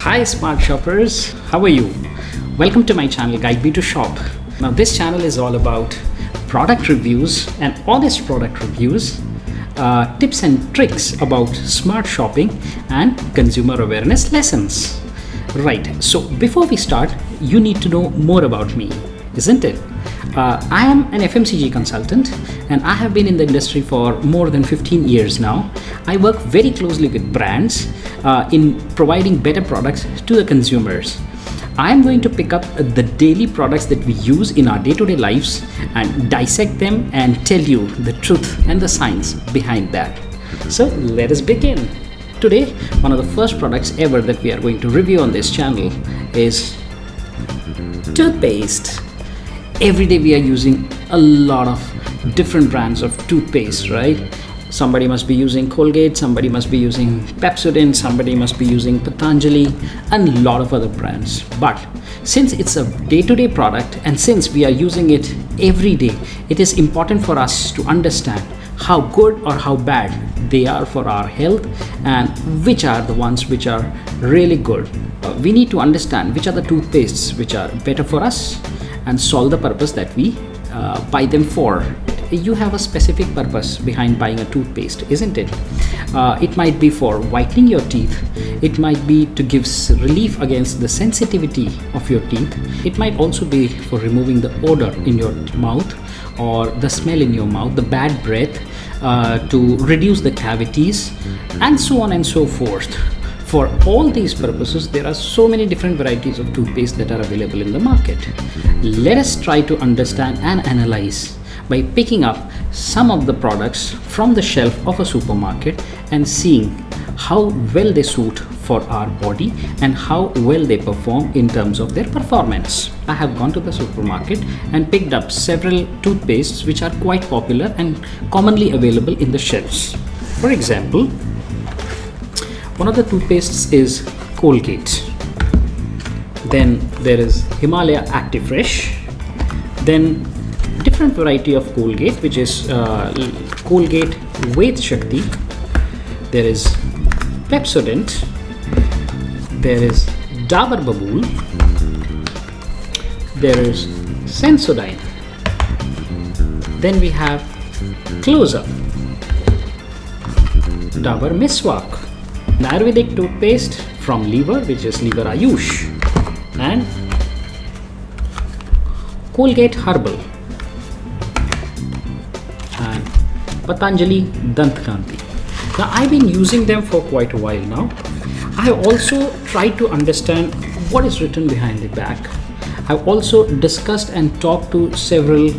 Hi smart shoppers, how are you? Welcome to my channel Guide Me to Shop. Now this channel is all about product reviews and honest product reviews, tips and tricks about smart shopping and consumer awareness lessons. Right, so before we start, you need to know more about me, isn't it? I am an FMCG consultant and I have been in the industry for more than 15 years now. I work very closely with brands in providing better products to the consumers. I am going to pick up the daily products that we use in our day-to-day lives and dissect them and tell you the truth and the science behind that. So let us begin. Today, one of the first products ever that we are going to review on this channel is toothpaste. Every day we are using a lot of different brands of toothpaste, right? Somebody must be using Colgate, somebody must be using Pepsodent, somebody must be using Patanjali, and a lot of other brands. But since it's a day-to-day product and since we are using it every day, it is important for us to understand how good or how bad they are for our health and which are the ones which are really good. We need to understand which are the toothpastes which are better for us and solve the purpose that we buy them for. You have a specific purpose behind buying a toothpaste, isn't it? It might be for whitening your teeth. It might be to give relief against the sensitivity of your teeth. It might also be for removing the odor in your mouth or the smell in your mouth, the bad breath, to reduce the cavities, and so on and so forth. For all these purposes, there are so many different varieties of toothpaste that are available in the market. Let us try to understand and analyze by picking up some of the products from the shelf of a supermarket and seeing how well they suit for our body and how well they perform in terms of their performance. I have gone to the supermarket and picked up several toothpastes which are quite popular and commonly available in the shelves. For example, one of the toothpastes is Colgate. Then there is Himalaya Active Fresh. Then different variety of Colgate, which is Colgate Ved Shakti. There is Pepsodent. There is Dabur Babool. There is Sensodyne. Then we have Close-Up, Dabur Miswak, an Ayurvedic toothpaste from Lever, which is Lever Ayush, and Colgate Herbal, and Patanjali Dant Kanti. Now I've been using them for quite a while now. I have also tried to understand what is written behind the back. I've also discussed and talked to several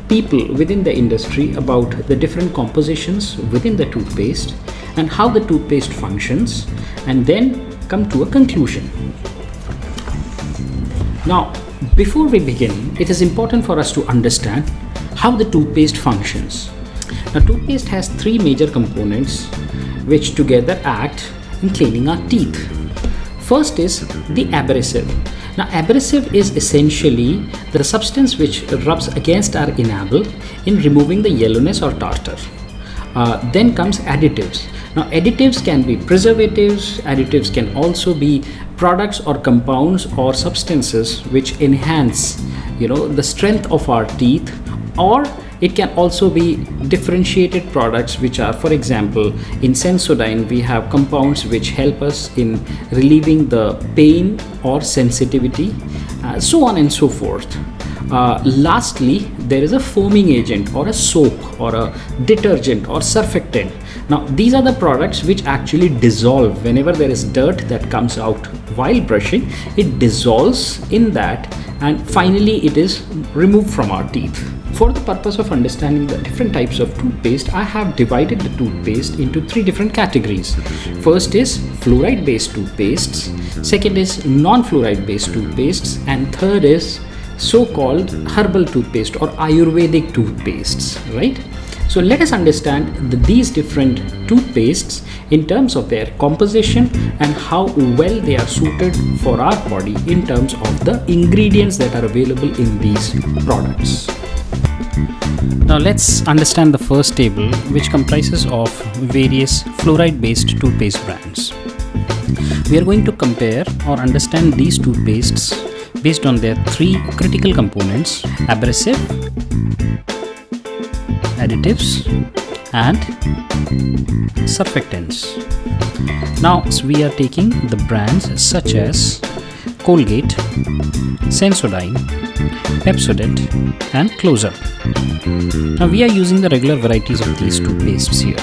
people within the industry about the different compositions within the toothpaste and how the toothpaste functions, and then come to a conclusion. Now, before we begin, it is important for us to understand how the toothpaste functions. Now, toothpaste has three major components which together act in cleaning our teeth. First is the abrasive. Now, abrasive is essentially the substance which rubs against our enamel in removing the yellowness or tartar. Then comes additives. Now, additives can be preservatives. Additives can also be products or compounds or substances which enhance, the strength of our teeth, or it can also be differentiated products which are, for example, in Sensodyne we have compounds which help us in relieving the pain or sensitivity, so on and so forth. Lastly, there is a foaming agent or a soap or a detergent or surfactant. Now, these are the products which actually dissolve whenever there is dirt that comes out while brushing. It dissolves in that and finally it is removed from our teeth. For the purpose of understanding the different types of toothpaste, I have divided the toothpaste into three different categories. First is fluoride based toothpastes, second is non-fluoride based toothpastes, and third is so-called herbal toothpaste or Ayurvedic toothpastes, right? So let us understand these different toothpastes in terms of their composition and how well they are suited for our body in terms of the ingredients that are available in these products. Now let's understand the first table, which comprises of various fluoride based toothpaste brands. We are going to compare or understand these toothpastes based on their three critical components: abrasive, additives, and surfactants. Now we are taking the brands such as Colgate, Sensodyne, Pepsodent, and Close-Up. Now we are using the regular varieties of these toothpastes here.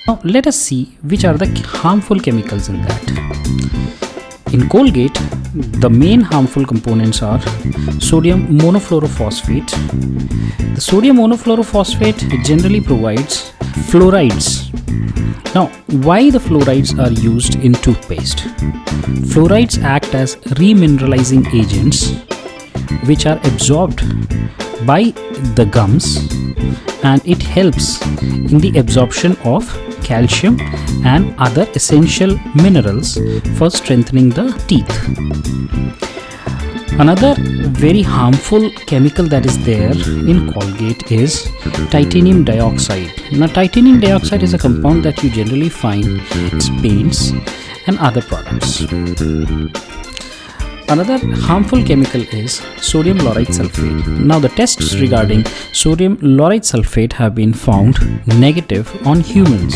Now let us see which are the harmful chemicals in that. In Colgate, the main harmful components are sodium monofluorophosphate. The sodium monofluorophosphate generally provides fluorides. Now, why the fluorides are used in toothpaste? Fluorides act as remineralizing agents which are absorbed by the gums, and it helps in the absorption of calcium and other essential minerals for strengthening the teeth. Another very harmful chemical that is there in Colgate is titanium dioxide. Now, titanium dioxide is a compound that you generally find in paints and other products. Another harmful chemical is sodium laurite sulfate. Now, the tests regarding sodium laurite sulfate have been found negative on humans.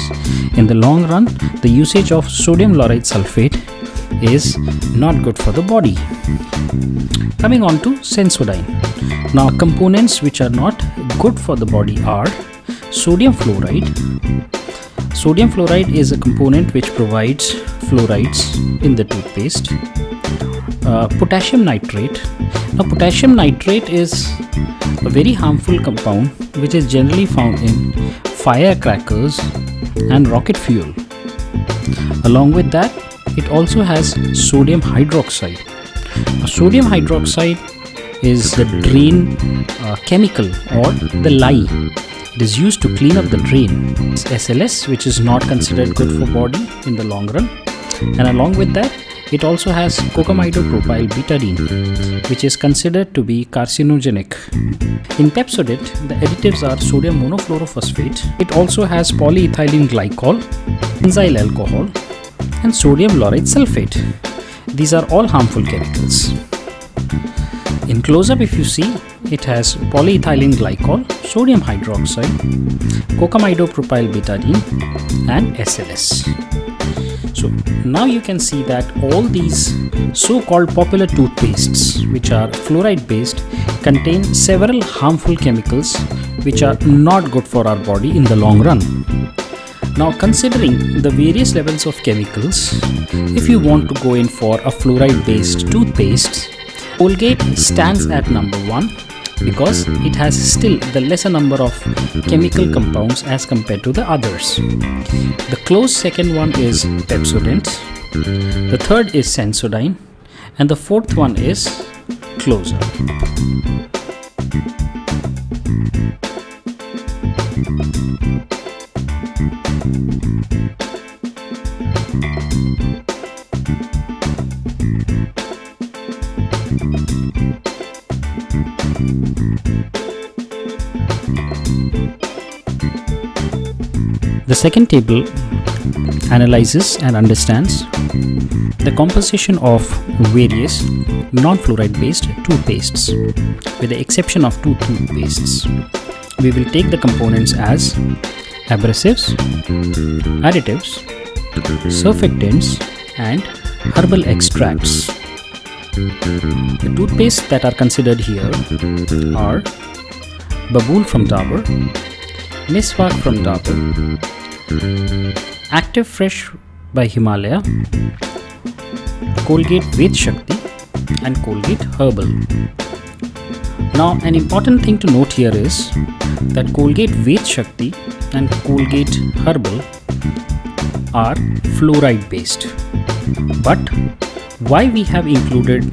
In the long run, the usage of sodium laurite sulfate is not good for the body. Coming on to Sensodyne. Now, components which are not good for the body are sodium fluoride. Sodium fluoride is a component which provides fluorides in the toothpaste. Potassium nitrate. Now, potassium nitrate is a very harmful compound which is generally found in firecrackers and rocket fuel. Along with that, it also has sodium hydroxide. Now, sodium hydroxide is the drain chemical or the lye. It is used to clean up the drain. It's SLS, which is not considered good for body in the long run. And along with that, it also has cocamidopropyl betadine, which is considered to be carcinogenic. In Pepsodent, the additives are sodium monofluorophosphate. It also has polyethylene glycol, benzyl alcohol, and sodium laurite sulfate. These are all harmful chemicals. In Close-Up, if you see, it has polyethylene glycol, sodium hydroxide, cocamidopropyl betadine, and SLS. So now you can see that all these so-called popular toothpastes, which are fluoride based, contain several harmful chemicals which are not good for our body in the long run. Now, considering the various levels of chemicals, if you want to go in for a fluoride based toothpaste, Colgate stands at number 1 because it has still the lesser number of chemical compounds as compared to the others. The close second one is Pepsodent, the third is Sensodyne, and the fourth one is Close-Up. The second table analyzes and understands the composition of various non-fluoride based toothpastes, with the exception of 2 toothpastes. We will take the components as abrasives, additives, surfactants, and herbal extracts. The toothpastes that are considered here are Babool from Dabur, Miswak from Dabur, Active Fresh by Himalaya, Colgate Ved Shakti, and Colgate Herbal. Now, an important thing to note here is that Colgate Ved Shakti and Colgate Herbal are fluoride based. But why we have included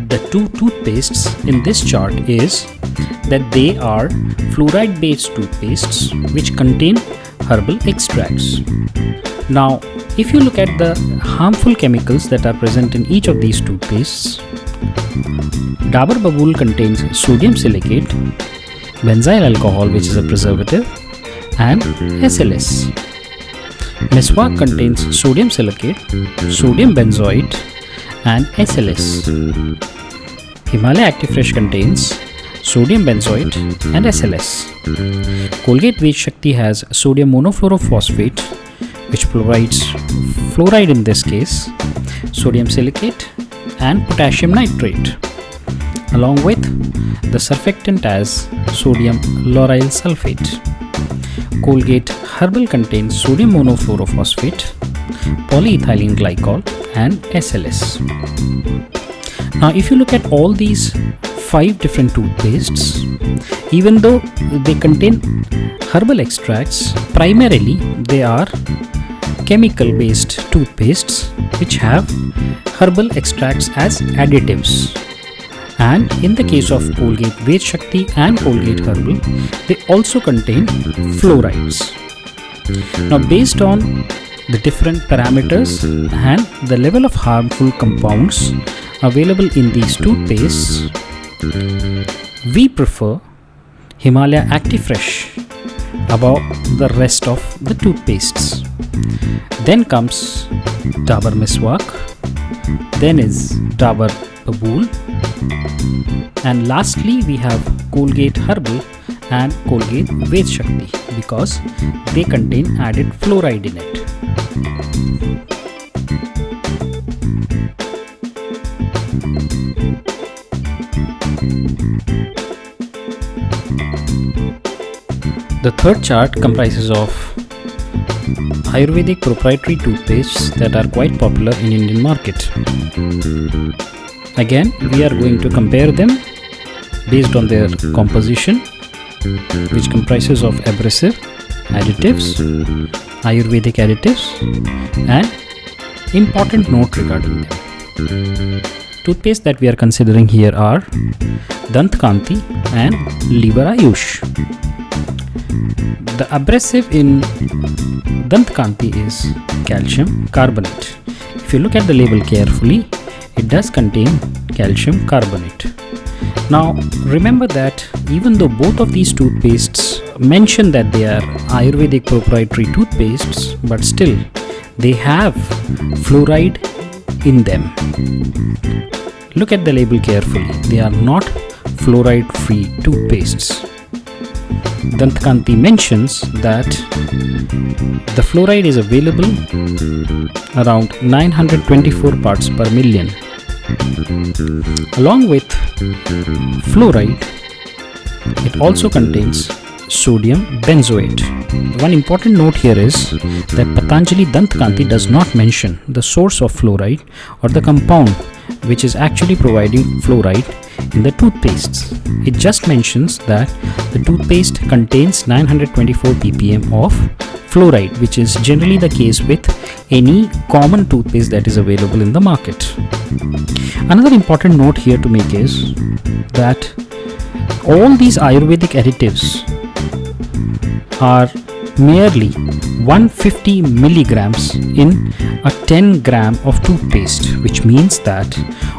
the 2 toothpastes in this chart is that they are fluoride based toothpastes which contain herbal extracts. Now, if you look at the harmful chemicals that are present in each of these toothpastes, Dabur Babool contains sodium silicate, benzyl alcohol, which is a preservative, and SLS. Meswak contains sodium silicate, sodium benzoate, and SLS. Himalaya Actifresh contains sodium benzoate and SLS. Colgate Veg Shakti has sodium monofluorophosphate, which provides fluoride in this case, sodium silicate, and potassium nitrate, along with the surfactant as sodium lauryl sulfate. Colgate Herbal contains sodium monofluorophosphate, polyethylene glycol, and SLS. Now, if you look at all these 5 different toothpastes, even though they contain herbal extracts, primarily they are chemical based toothpastes which have herbal extracts as additives. And in the case of Colgate Veg Shakti and Colgate Herbal, they also contain fluorides. Now, based on the different parameters and the level of harmful compounds available in these toothpastes, we prefer Himalaya Actifresh above the rest of the toothpastes. Then comes Dabur Meswak, then is Dabur Babool, and lastly we have Colgate Herbal and Colgate Veg Shakti because they contain added fluoride in it. The third chart comprises of Ayurvedic proprietary toothpastes that are quite popular in Indian market. Again, we are going to compare them based on their composition, which comprises of abrasive, additives, Ayurvedic additives, and important note regarding them. Toothpaste that we are considering here are Dant Kanti and Liver Ayush. The abrasive in Dant Kanti is calcium carbonate. If you look at the label carefully, it does contain calcium carbonate. Now, remember that even though both of these toothpastes mention that they are Ayurvedic proprietary toothpastes, but still they have fluoride in them. Look at the label carefully. They are not fluoride-free toothpastes. Dant Kanti mentions that the fluoride is available around 924 parts per million. Along with fluoride, it also contains sodium benzoate. One important note here is that Patanjali Dant Kanti does not mention the source of fluoride or the compound which is actually providing fluoride in the toothpastes. It just mentions that the toothpaste contains 924 ppm of fluoride, which is generally the case with any common toothpaste that is available in the market. Another important note here to make is that all these Ayurvedic additives are merely 150 milligrams in a 10 gram of toothpaste, which means that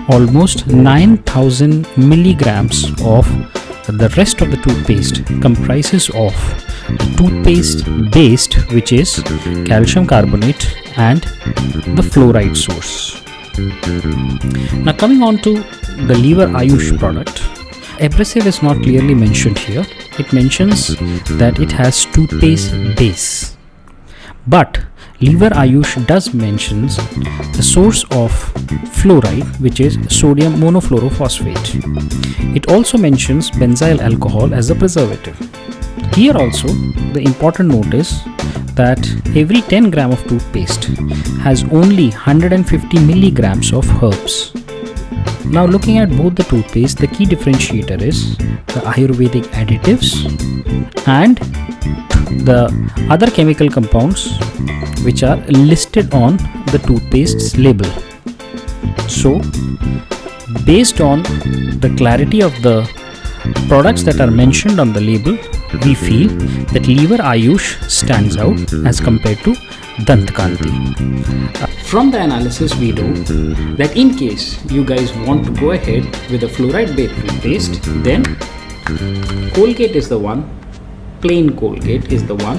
almost 9000 milligrams of the rest of the toothpaste comprises of the toothpaste based, which is calcium carbonate and the fluoride source. Now, coming on to the Liver Ayush product, abrasive is not clearly mentioned here. It mentions that it has toothpaste base, but Liver Ayush does mentions the source of fluoride, which is sodium monofluorophosphate. It also mentions benzyl alcohol as a preservative. Here also, the important note is that every 10 gram of toothpaste has only 150 milligrams of herbs. Now, looking at both the toothpaste, the key differentiator is the Ayurvedic additives and the other chemical compounds which are listed on the toothpaste's label. So, based on the clarity of the products that are mentioned on the label, we feel that Lever Ayush stands out as compared to Dant Kanti. From the analysis we know that in case you guys want to go ahead with a fluoride-based toothpaste, then Colgate is the one, plain Colgate is the one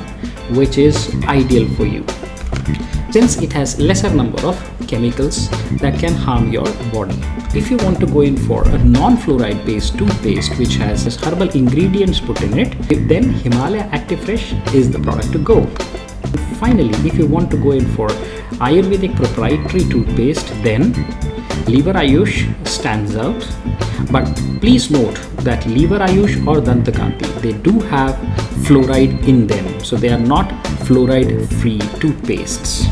which is ideal for you, since it has lesser number of chemicals that can harm your body. If you want to go in for a non-fluoride based toothpaste which has herbal ingredients put in it, then Himalaya Active Fresh is the product to go. Finally, if you want to go in for Ayurvedic proprietary toothpaste, then Lever Ayush stands out. But please note that Lever Ayush or Dant Kanti, they do have fluoride in them, so they are not fluoride free toothpastes.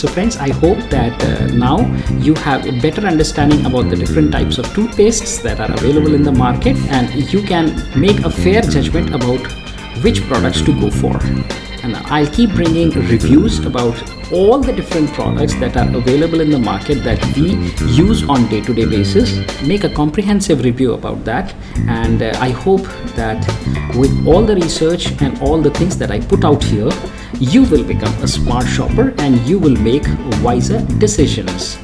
So friends, I hope that now you have a better understanding about the different types of toothpastes that are available in the market, and you can make a fair judgment about which products to go for. And I'll keep bringing reviews about all the different products that are available in the market that we use on day-to-day basis, make a comprehensive review about that. And I hope that with all the research and all the things that I put out here, you will become a smart shopper and you will make wiser decisions.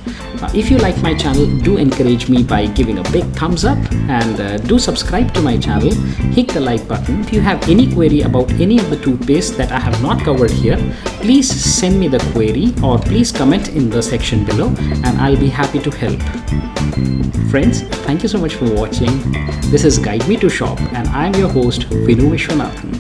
If you like my channel, do encourage me by giving a big thumbs up, and do subscribe to my channel, hit the like button. If you have any query about any of the toothpaste that I have not covered here, please send me the query or please comment in the section below, and I'll be happy to help. Friends, thank you so much for watching. This is Guide Me to Shop and I'm your host Vinu Vishwanathan.